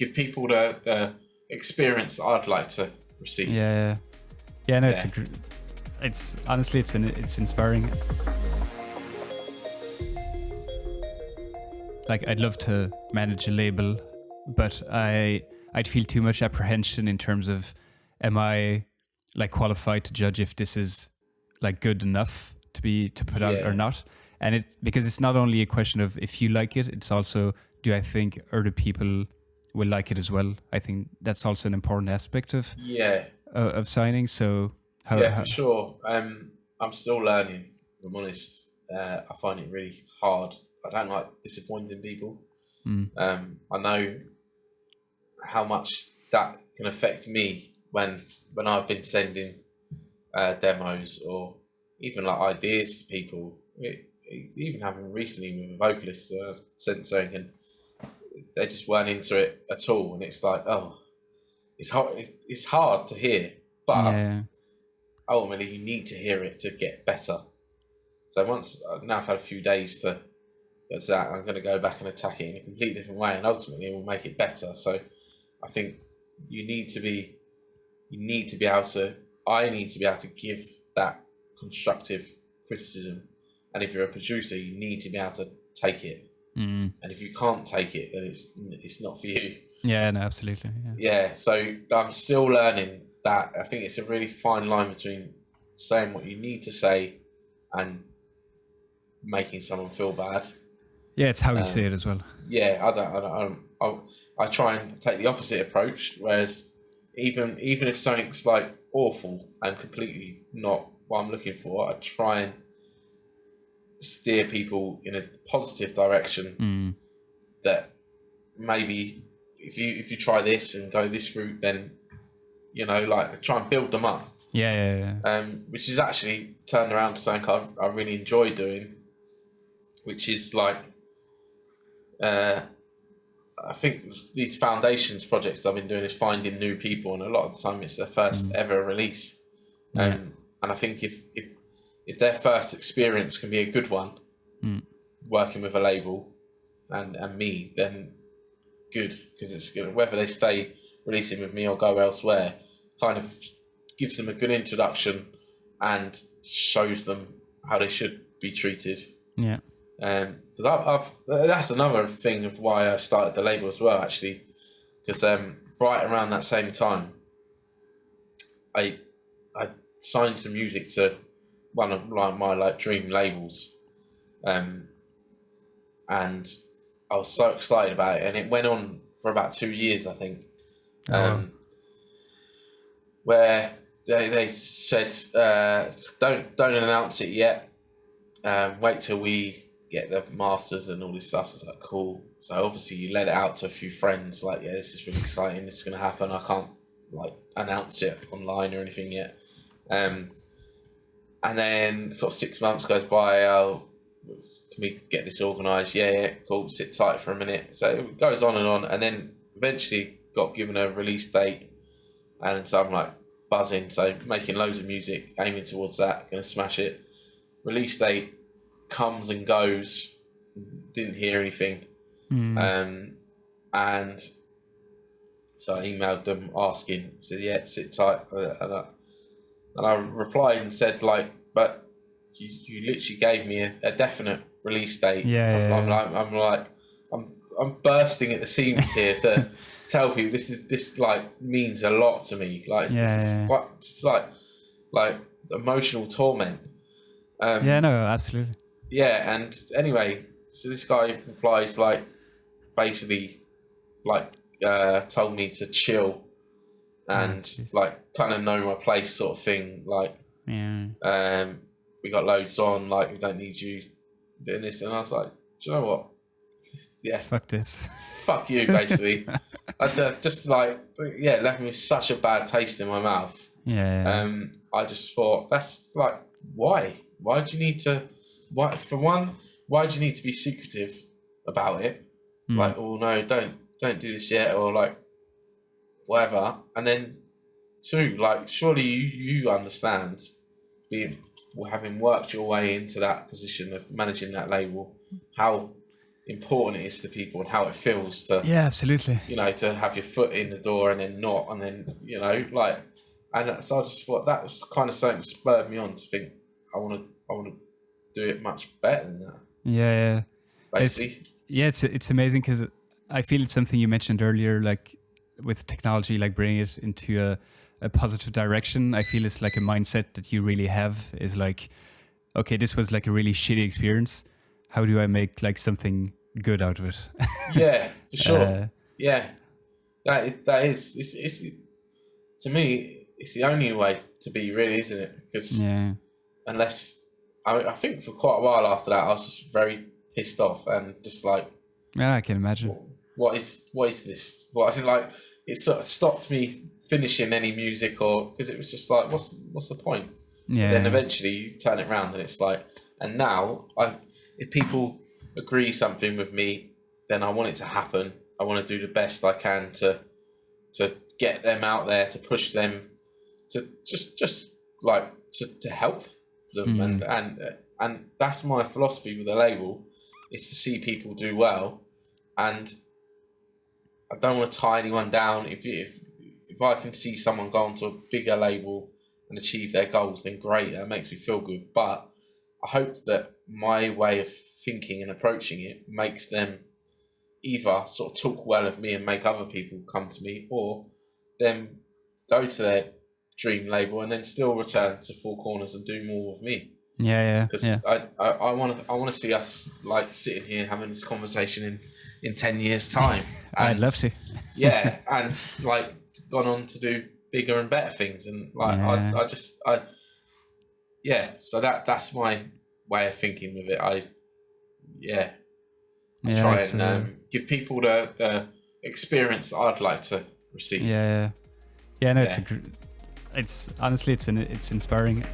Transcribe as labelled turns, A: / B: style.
A: give people the experience that I'd like to receive.
B: Yeah. No, it's honestly, it's inspiring. Like, I'd love to manage a label, but I'd feel too much apprehension in terms of, am I like qualified to judge if this is like good enough to put out or not? And it's because it's not only a question of if you like it, it's also, do I think other people will like it as well? I think that's also an important aspect of signing. So
A: for sure. I'm still learning, if I'm honest. I find it really hard. I don't like disappointing people. I know how much that can affect me when I've been sending demos or even like ideas to people. It even happened recently with a vocalist. Sent something and they just weren't into it at all, and it's like, oh, it's hard to hear, but ultimately you need to hear it to get better. So now I've had a few days to get that, I'm going to go back and attack it in a completely different way, and ultimately it will make it better. So I think I need to be able to give that constructive criticism, and if you're a producer, you need to be able to take it. And if you can't take it, then it's not for you.
B: Yeah, no, absolutely.
A: So I'm still learning that. I think it's a really fine line between saying what you need to say and making someone feel bad.
B: Yeah, it's how you say it as well.
A: Yeah, I try and take the opposite approach. Whereas even if something's like awful and completely not what I'm looking for, I try and steer people in a positive direction. That maybe if you try this and go this route, then like try and build them up. Which is actually turned around to something I really enjoy doing, which is like I think these foundations projects I've been doing is finding new people, and a lot of the time it's their first ever release. And I think if their first experience can be a good one, working with a label and me, then good, because it's good. Whether they stay releasing with me or go elsewhere, kind of gives them a good introduction and shows them how they should be treated. Because that's another thing of why I started the label as well, actually, because right around that same time, I signed some music to one of my dream labels, and I was so excited about it, and it went on for about 2 years, I think, where they said don't announce it yet, wait till we get the masters and all this stuff. So it's like, cool. So obviously you let it out to a few friends, like, yeah, this is really exciting, this is going to happen. I can't like announce it online or anything yet. And then sort of 6 months goes by. Can we get this organised? Yeah, cool. Sit tight for a minute. So it goes on, and then eventually got given a release date, and so I'm like buzzing. So making loads of music, aiming towards that, going to smash it. Release date comes and goes. Didn't hear anything, and so I emailed them asking. Said, yeah, sit tight, and I replied and said, like, but you literally gave me a definite release date. I'm bursting at the seams here to tell people this like means a lot to me. Like it's like emotional torment.
B: No, absolutely.
A: Yeah, and anyway, so this guy replies like basically like told me to chill and like kind of know my place sort of thing. Like we got loads on, like we don't need you doing this, and I was like, do you know what? Yeah,
B: fuck this.
A: Fuck you, basically. I just like left me with such a bad taste in my mouth. I just thought, that's like, why do you need to? Why do you need to be secretive about it? Like, oh no, don't do this yet, or like whatever. And then two, like, surely you understand, having worked your way into that position of managing that label, how important it is to people and how it feels to,
B: absolutely.
A: To have your foot in the door and then not, and then, and so I just thought that was kind of something that spurred me on to think I want to do it much better than that.
B: Yeah.
A: Basically.
B: It's amazing because I feel it's something you mentioned earlier, like with technology, like bringing it into a positive direction. I feel it's like a mindset that you really have is like, okay, this was like a really shitty experience. How do I make like something good out of it?
A: Yeah, for sure. That is. It's to me, it's the only way to be, really, isn't it? Because unless I think for quite a while after that, I was just very pissed off and just like,
B: I can imagine.
A: What is this? What is like? It sort of stopped me finishing any music, or because it was just like, what's the point?
B: Yeah.
A: But then eventually you turn it around and it's like, and now if people agree something with me, then I want it to happen. I want to do the best I can to get them out there, to push them, to just like to help them, and that's my philosophy with the label, is to see people do well, and I don't want to tie anyone down. If I can see someone go onto a bigger label and achieve their goals, then great, that makes me feel good. But I hope that my way of thinking and approaching it makes them either sort of talk well of me and make other people come to me, or them go to their dream label and then still return to Four Corners and do more with me. Because I want to see us like sitting here having this conversation in 10 years' time. And,
B: I'd love to.
A: And like gone on to do bigger and better things, and like so that's my way of thinking with it. I try and give people the experience that I'd like to receive.
B: It's honestly it's inspiring.